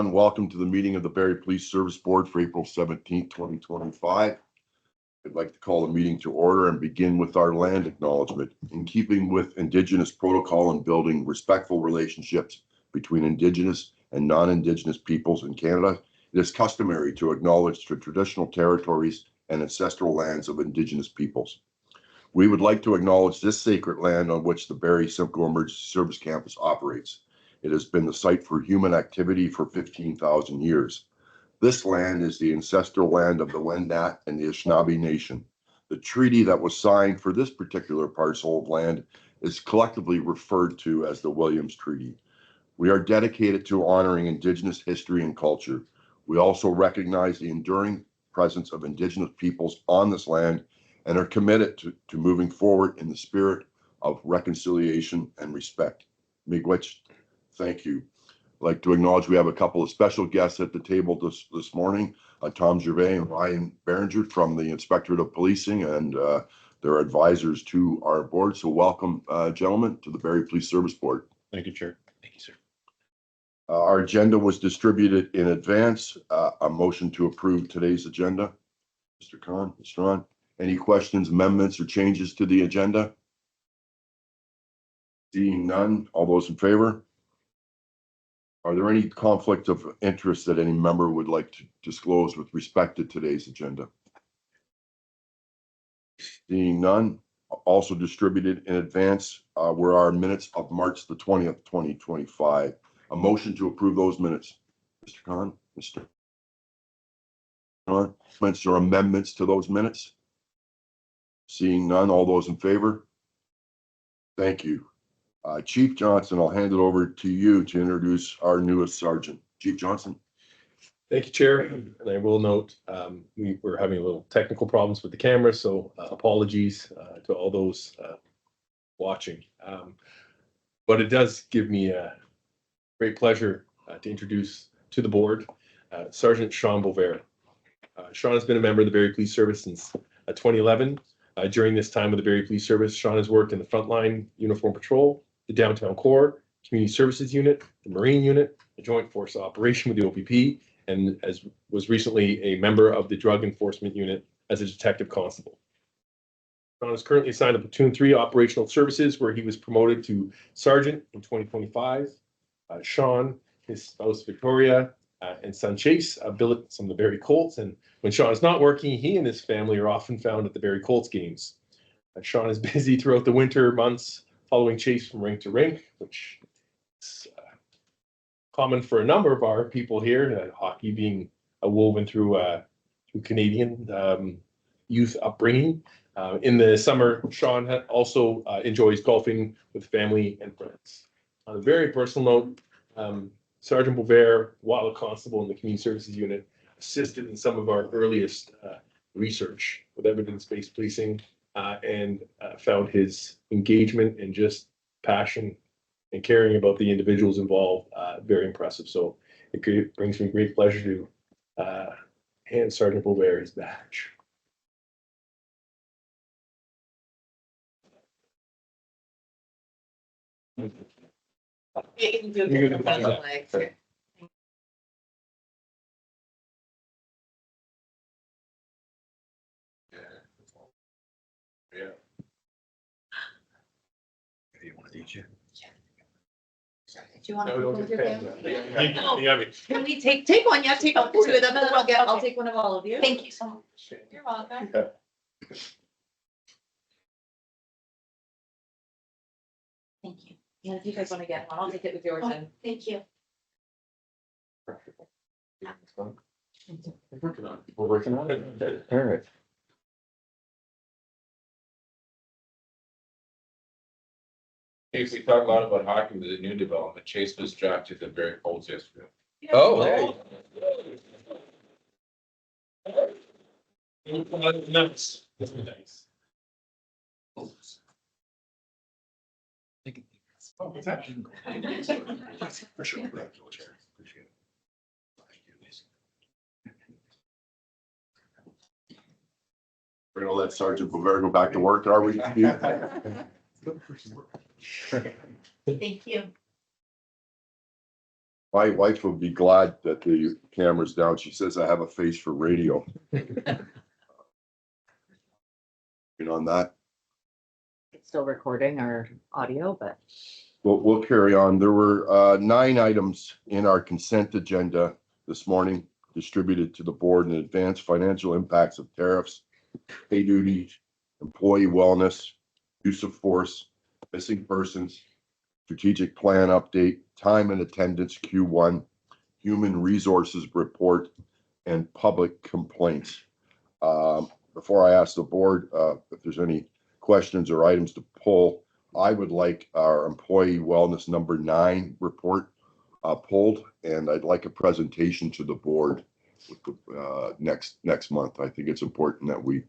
Welcome to the meeting of the Barrie Police Service Board for April 17th, 2025. I'd like to call the meeting to order and begin with our land acknowledgement. In keeping with Indigenous protocol and building respectful relationships between Indigenous and non-Indigenous peoples in Canada, it is customary to acknowledge the traditional territories and ancestral lands of Indigenous peoples. We would like to acknowledge this sacred land on which the Barrie Simcoe Emergency Service Campus operates. It has been the site for human activity for 15,000 years. This land is the ancestral land of the Wendat and the Anishinaabe Nation. The treaty that was signed for this particular parcel of land is collectively referred to as the Williams Treaty. We are dedicated to honoring Indigenous history and culture. We also recognize the enduring presence of Indigenous peoples on this land and are committed to moving forward in the spirit of reconciliation and respect. Miigwech. Thank you. I'd like to acknowledge we have a couple of special guests at the table this morning, Tom Gervais and Ryan Behringer from the Inspectorate of Policing and their advisors to our board. So welcome, gentlemen, to the Barrie Police Service Board. Thank you, Chair. Thank you, sir. Our agenda was distributed in advance. A motion to approve today's agenda. Mr. Khan, Mr. Ron, any questions, amendments, or changes to the agenda? Seeing none, all those in favor? Are there any conflicts of interest that any member would like to disclose with respect to today's agenda? Seeing none, also distributed in advance were our minutes of March the 20th, 2025. A motion to approve those minutes. Mr. Khan, Mr. Khan, comments or amendments to those minutes? Seeing none, all those in favor? Thank you. Chief Johnson, I'll hand it over to you to introduce our newest sergeant. Chief Johnson. Thank you, Chair. And I will note we're having a little technical problems with the camera, so apologies to all those watching. But it does give me a great pleasure to introduce to the board Sergeant Sean Boisvert. Sean has been a member of the Barrie Police Service since 2011. During this time with the Barrie Police Service, Sean has worked in the frontline uniform patrol, the Downtown Corps, Community Services Unit, the Marine Unit, the Joint Force Operation with the OPP, and as was recently a member of the Drug Enforcement Unit as a detective constable. Sean is currently assigned to Platoon 3 Operational Services, where he was promoted to Sergeant in 2025. Sean, his spouse Victoria, and son Chase billet some of the Barrie Colts, and when Sean is not working, he and his family are often found at the Barrie Colts games. Sean is busy throughout the winter months, following Chase from rink to rink, which is common for a number of our people here, hockey being woven through Canadian youth upbringing. In the summer, Sean also enjoys golfing with family and friends. On a very personal note, Sergeant Boisvert, while a constable in the Community Services Unit, assisted in some of our earliest research with evidence-based policing and found his engagement and just passion and caring about the individuals involved very impressive. So it brings me great pleasure to hand Sergeant Boisvert his badge. You can do it in front of the legs. Yeah. Do you want to No, hold your camera? yeah. Can we take one? Yeah, take two of them, and then I'll take one of all of you. Thank you so much. You're welcome. Thank you. And if you guys want to get one, I'll take it with yours then. Thank you. We're working on it. All right. Hey, we talk a lot about hockey with the new development. Chase was drafted to Barrie Colts yesterday. Oh, Nice. Nice. Oh, what's that? For sure. Appreciate it. We're gonna let Sergeant Boisvert go back to work, are we? Thank you. My wife would be glad that the camera's down. She says I have a face for radio. On that, It's still recording our audio, but we'll carry on. There were 9 items in our consent agenda this morning, distributed to the board in advance: financial impacts of tariffs, pay duties, employee wellness, use of force, missing persons, strategic plan update, time and attendance Q1, human resources report, and public complaints. Before I ask the board if there's any questions or items to pull, I would like our employee wellness number 9 report pulled, and I'd like a presentation to the board with the, next month. I think it's important that we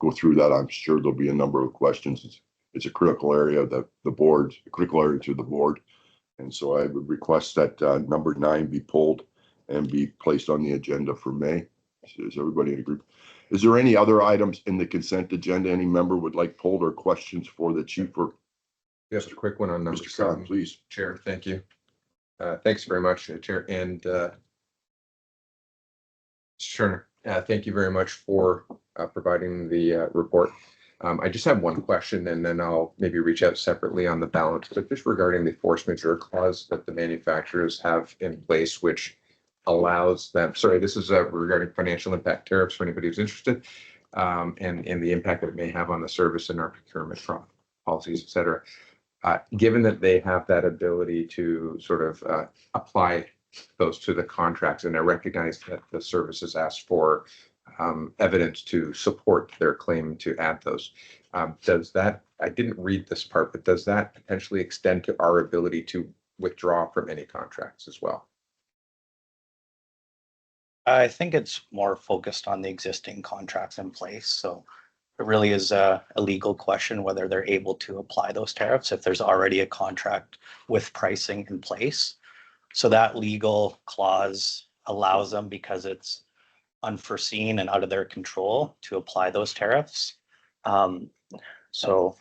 go through that. I'm sure there'll be a number of questions. It's a critical area that the board, a critical area to the board, and so I would request that number 9 be pulled and be placed on the agenda for May. Is everybody in agreement? Is there any other items in the consent agenda any member would like pulled, or questions for the chief or Just a quick one on number Mr. Khan, 7, please? Chair. Thank you. Thanks very much, Chair. And Turner, thank you very much for providing the report. I just have one question, and then I'll maybe reach out separately on the balance, but just regarding the force majeure clause that the manufacturers have in place, which allows them, sorry, this is regarding financial impact tariffs for anybody who's interested, and the impact that it may have on the service and our procurement policies, et cetera. Given that they have that ability to sort of apply those to the contracts, and I recognize that the services asked for evidence to support their claim to add those. Does that, I didn't read this part, but does that potentially extend to our ability to withdraw from any contracts as well? I think it's more focused on the existing contracts in place, so it really is a legal question whether they're able to apply those tariffs if there's already a contract with pricing in place. So that legal clause allows them, because it's unforeseen and out of their control, to apply those tariffs. So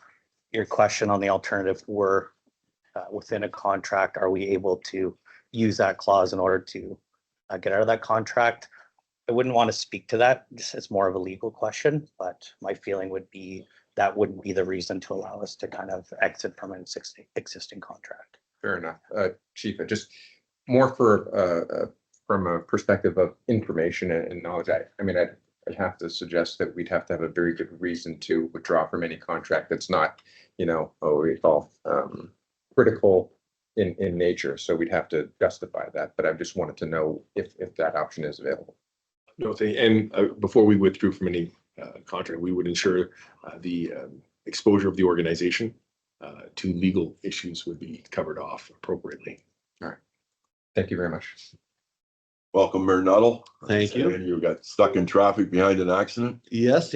your question on the alternative, we're within a contract, are we able to use that clause in order to get out of that contract? I wouldn't want to speak to that. It's more of a legal question, but my feeling would be that wouldn't be the reason to allow us to kind of exit from an existing contract. Fair enough. Chief, just more for from a perspective of information and knowledge. I mean, I'd have to suggest that we'd have to have a very good reason to withdraw from any contract that's not, it's all critical in nature. So we'd have to justify that. But I just wanted to know if that option is available. No, and before we withdrew from any contract, we would ensure the exposure of the organization to legal issues would be covered off appropriately. All right. Thank you very much. Welcome, Mayor Nuttall. Thank you. And you got stuck in traffic behind an accident. Yes.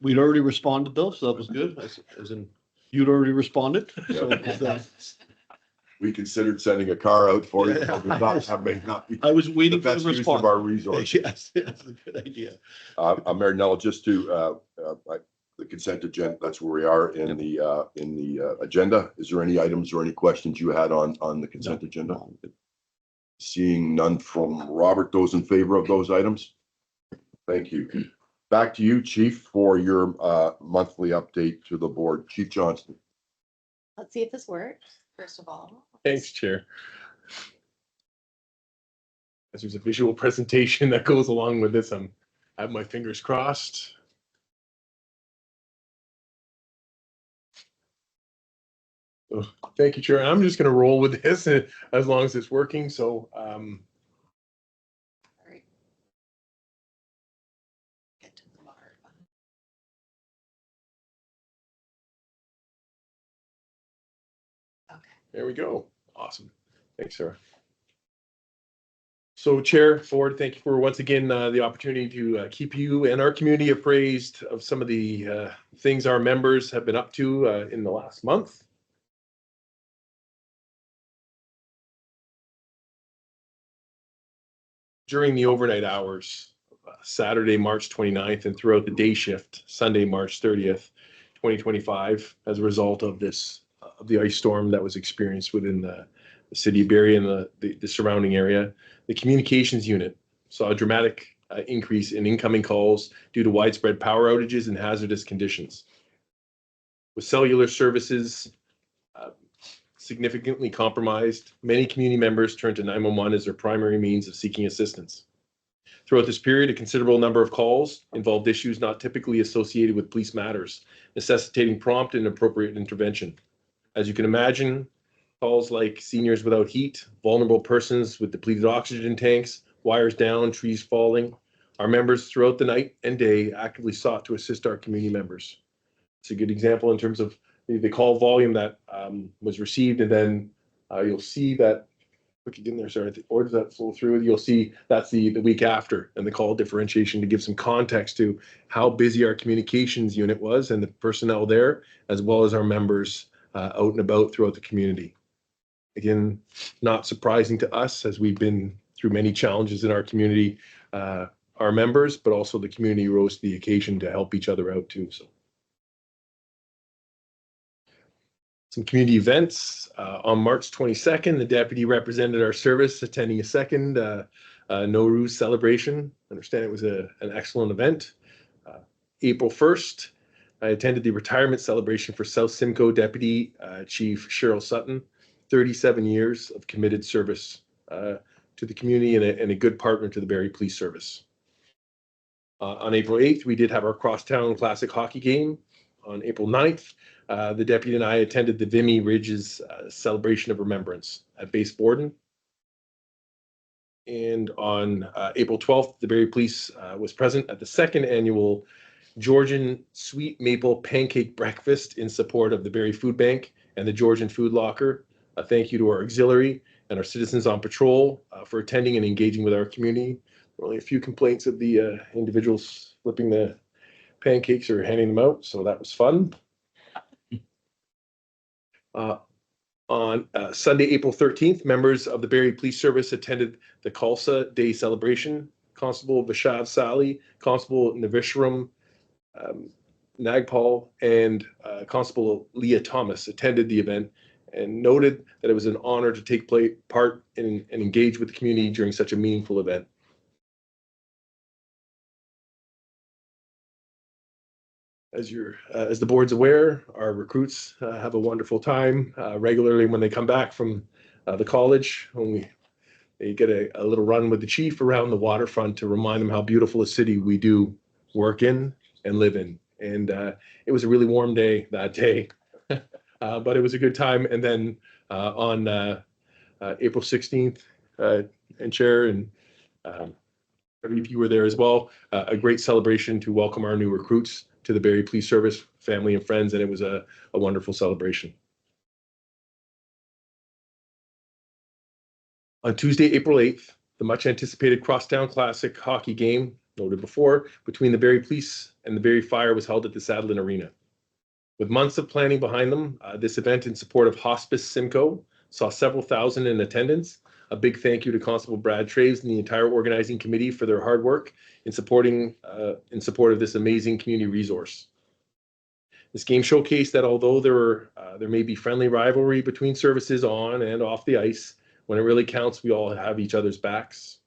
We'd already responded though, so that was good. As in, you'd already responded. So We considered sending a car out for you. Yeah. That may not be I was the waiting for best the use response. of our resources. Yes, that's a good idea. Mayor Nuttall, just to the consent agenda, that's where we are in the agenda. Is there any items or any questions you had on the consent agenda? Seeing none from Robert, those in favor of those items? Thank you. Back to you, Chief, for your monthly update to the board. Chief Johnston. Let's see if this works, first of all. Thanks, Chair. As there's a visual presentation that goes along with this, I have my fingers crossed. So, thank you, Chair. I'm just going to roll with this as long as it's working. So, All right. Get to the bar. Okay. there we go. Awesome. Thanks, Sarah. So, Chair Ford, thank you for once again the opportunity to keep you and our community appraised of some of the things our members have been up to in the last month. During the overnight hours, Saturday, March 29th, and throughout the day shift, Sunday, March 30th, 2025, as a result of this, of the ice storm that was experienced within the city of Barrie and the surrounding area. The communications unit saw a dramatic increase in incoming calls due to widespread power outages and hazardous conditions. With cellular services significantly compromised, many community members turned to 911 as their primary means of seeking assistance. Throughout this period, a considerable number of calls involved issues not typically associated with police matters, necessitating prompt and appropriate intervention. As you can imagine, calls like seniors without heat, vulnerable persons with depleted oxygen tanks, wires down, trees falling. Our members throughout the night and day actively sought to assist our community members. It's a good example in terms of the call volume that was received, and then you'll see that, look again there, sorry, or does that flow through? You'll see that's the week after, and the call differentiation to give some context to how busy our communications unit was and the personnel there, as well as our members out and about throughout the community. Again, not surprising to us as we've been through many challenges in our community, our members, but also the community rose to the occasion to help each other out too. So, some community events. On March 22nd, the deputy represented our service, attending a second Nowruz celebration. I understand it was an excellent event. April 1st, I attended the retirement celebration for South Simcoe Deputy Chief Cheryl Sutton. 37 years of committed service to the community and a good partner to the Barrie Police Service. On April 8th, we did have our Crosstown Classic hockey game. On April 9th, the deputy and I attended the Vimy Ridges celebration of remembrance at Base Borden. And on April 12th, the Barrie Police was present at the second annual Georgian Sweet Maple Pancake Breakfast in support of the Barrie Food Bank and the Georgian Food Locker. Thank you to our auxiliary and our citizens on patrol for attending and engaging with our community. There were only a few complaints of the individuals flipping the pancakes or handing them out, so that was fun. On Sunday, April 13th, members of the Barrie Police Service attended the Khalsa Day celebration. Constable Vishav Sali, Constable Navishram Nagpal, and Constable Leah Thomas attended the event and noted that it was an honor to take part in and engage with the community during such a meaningful event. As the board's aware, our recruits have a wonderful time regularly when they come back from the college. They get a little run with the chief around the waterfront to remind them how beautiful a city we do work in and live in. And it was a really warm day that day. But it was a good time. And then on April 16th, and Chair, and if you were there as well, a great celebration to welcome our new recruits to the Barrie Police Service, family and friends, and it was a wonderful celebration. On Tuesday, April 8th, the much anticipated Crosstown Classic hockey game, noted before, between the Barrie Police and the Barrie Fire was held at the Sadlin Arena. With months of planning behind them, this event in support of Hospice Simcoe saw several thousand in attendance. A big thank you to Constable Brad Traves and the entire organizing committee for their hard work in support of this amazing community resource. This game showcased that although there may be friendly rivalry between services on and off the ice, when it really counts, we all have each other's backs.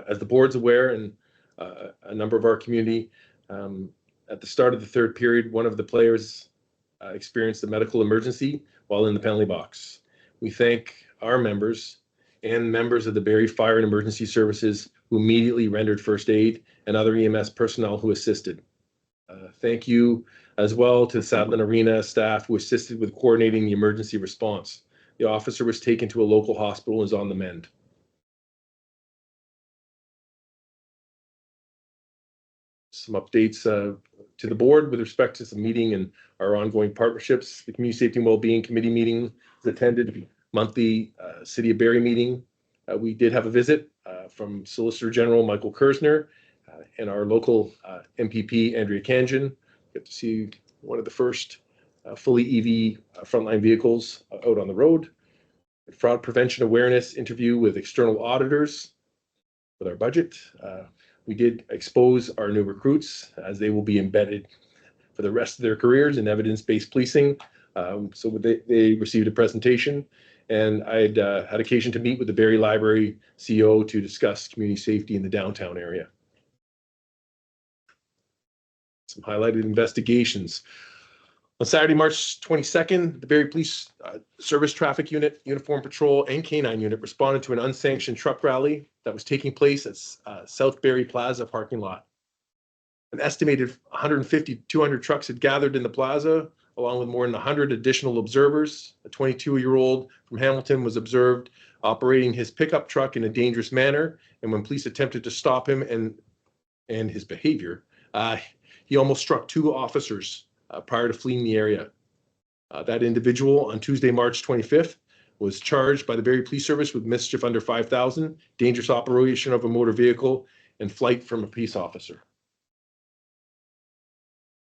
As the board's aware, and a number of our community, at the start of the third period, one of the players experienced a medical emergency while in the penalty box. We thank our members and members of the Barrie Fire and Emergency Services who immediately rendered first aid and other EMS personnel who assisted. Thank you as well to the Sadlin Arena staff who assisted with coordinating the emergency response. The officer was taken to a local hospital and is on the mend. Some updates to the board with respect to some meeting and our ongoing partnerships. The Community Safety and Wellbeing Committee meeting was attended, monthly City of Barrie meeting. We did have a visit from Solicitor General Michael Kersner and our local MPP Andrea Kanjan. Get to see one of the first fully EV frontline vehicles out on the road. Fraud prevention awareness interview with external auditors with our budget. We did expose our new recruits as they will be embedded for the rest of their careers in evidence-based policing. So they received a presentation. and I'd had occasion to meet with the Barrie Library CEO to discuss community safety in the downtown area. Some highlighted investigations. On Saturday, March 22nd, the Barrie Police Service Traffic Unit, Uniform Patrol, and K-9 Unit responded to an unsanctioned truck rally that was taking place at South Barrie Plaza parking lot. An estimated 150 to 200 trucks had gathered in the plaza, along with more than 100 additional observers. A 22-year-old from Hamilton was observed operating his pickup truck in a dangerous manner, and when police attempted to stop him and his behavior, he almost struck 2 officers prior to fleeing the area. That individual on Tuesday, March 25th, was charged by the Barrie Police Service with mischief under 5,000, dangerous operation of a motor vehicle, and flight from a peace officer.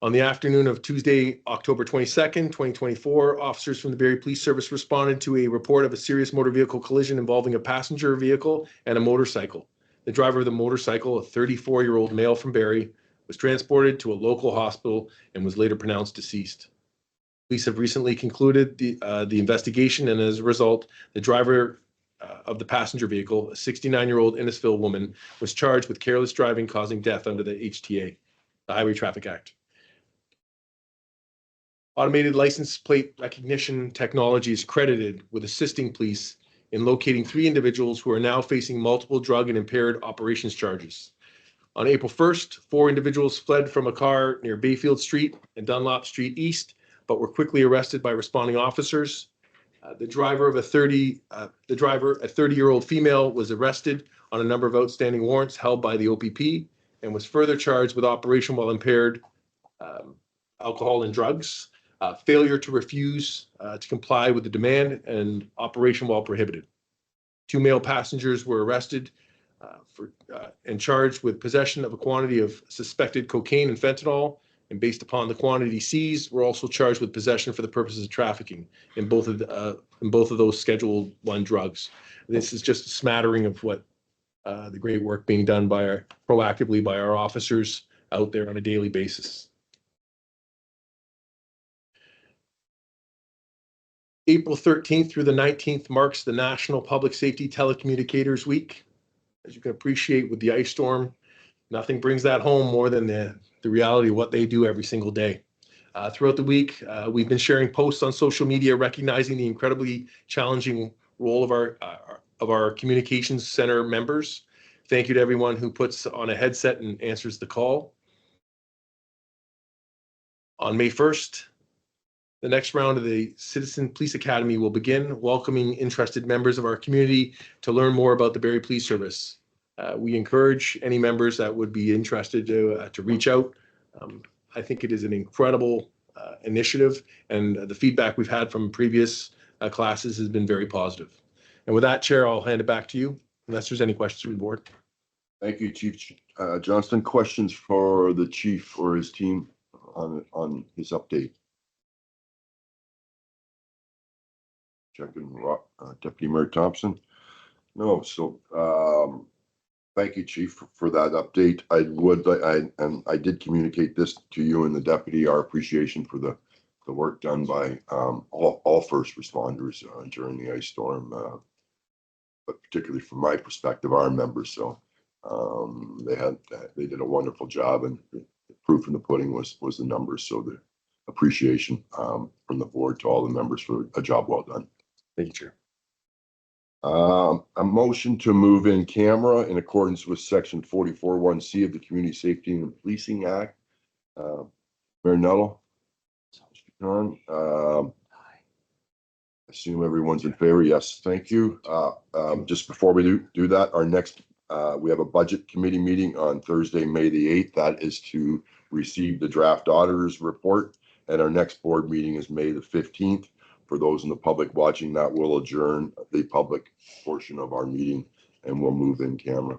On the afternoon of Tuesday, October 22nd, 2024, officers from the Barrie Police Service responded to a report of a serious motor vehicle collision involving a passenger vehicle and a motorcycle. The driver of the motorcycle, a 34-year-old male from Barrie, was transported to a local hospital and was later pronounced deceased. Police have recently concluded the investigation, and as a result, the driver of the passenger vehicle, a 69-year-old Innisfil woman, was charged with careless driving causing death under the HTA, the Highway Traffic Act. Automated license plate recognition technology is credited with assisting police in locating 3 individuals who are now facing multiple drug and impaired operations charges. On April 1st, 4 individuals fled from a car near Bayfield Street and Dunlop Street East, but were quickly arrested by responding officers. The driver, a 30-year-old female, was arrested on a number of outstanding warrants held by the OPP and was further charged with operation while impaired, alcohol and drugs, failure to refuse to comply with the demand, and operation while prohibited. 2 male passengers were arrested and charged with possession of a quantity of suspected cocaine and fentanyl, and based upon the quantity seized, were also charged with possession for the purposes of trafficking in both of those Schedule I drugs. This is just a smattering of what the great work being done proactively by our officers out there on a daily basis. April 13th through the 19th marks the National Public Safety Telecommunicators Week. As you can appreciate with the ice storm, nothing brings that home more than the reality of what they do every single day. Throughout the week, we've been sharing posts on social media recognizing the incredibly challenging role of our communications center members. Thank you to everyone who puts on a headset and answers the call. On May 1st, the next round of the Citizen Police Academy will begin, welcoming interested members of our community to learn more about the Barrie Police Service. We encourage any members that would be interested to reach out. I think it is an incredible initiative, and the feedback we've had from previous classes has been very positive. And with that, Chair, I'll hand it back to you, unless there's any questions from the board. Thank you, Chief Johnston. Questions for the chief or his team on his update? Checking Deputy Mayor Thompson. No, so thank you, Chief, for that update. I did communicate this to you and the deputy, our appreciation for the work done by all first responders during the ice storm, but particularly from my perspective, our members. So they did a wonderful job, and the proof in the pudding was the numbers. So the appreciation from the board to all the members for a job well done. Thank you, Chair. A motion to move in camera in accordance with section 44(1)(c) of the Community Safety and Policing Act. Mayor Nello. Assume everyone's in favor. Yes, thank you. Just before we do that, our next we have a budget committee meeting on Thursday, May the 8th. That is to receive the draft auditor's report, and our next board meeting is May the 15th. For those in the public watching, that will adjourn the public portion of our meeting, and we'll move in camera.